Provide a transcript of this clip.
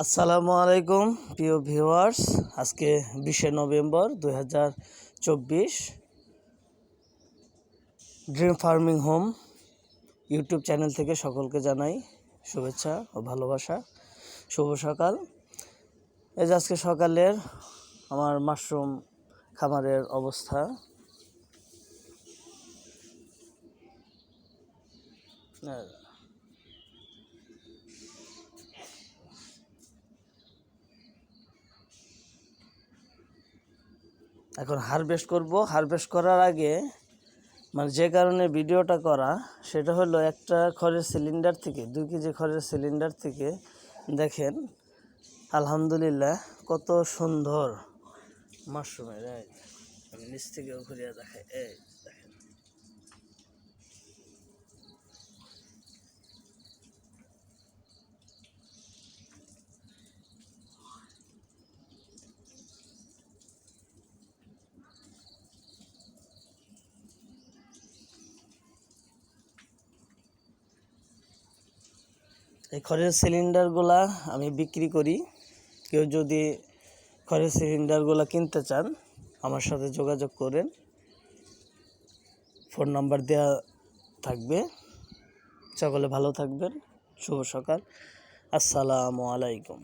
আসসালামু আলাইকুম প্রিয় ভিউয়ার্স। আজকে 20শে November 2024। Dream farming home YouTube channel থেকে সকলকে জানাই শুভেচ্ছা ও ভালোবাসা। শুভ সকাল। এই যে আজকে সকালের আমার মাশরুম খামারের অবস্থা। এখন হারভেস্ট করব। হারভেস্ট করার আগে যে কারণে ভিডিওটা করা সেটা হলো একটা খড়ের সিলিন্ডার থেকে 2 কেজি খড়ের সিলিন্ডার থেকে দেখেন আলহামদুলিল্লাহ কত সুন্দর মাশরুমের। আমি নিচ থেকে ঘুরিয়ে দেখাই। এই দেখেন, এই খড়ের সিলিন্ডারগুলা আমি বিক্রি করি। কেউ যদি খড়ের সিলিন্ডারগুলো কিনতে চান আমার সাথে যোগাযোগ করেন, ফোন নাম্বার দেওয়া থাকবে। সকলে ভালো থাকবেন। শুভ সকাল। আসসালামু আলাইকুম।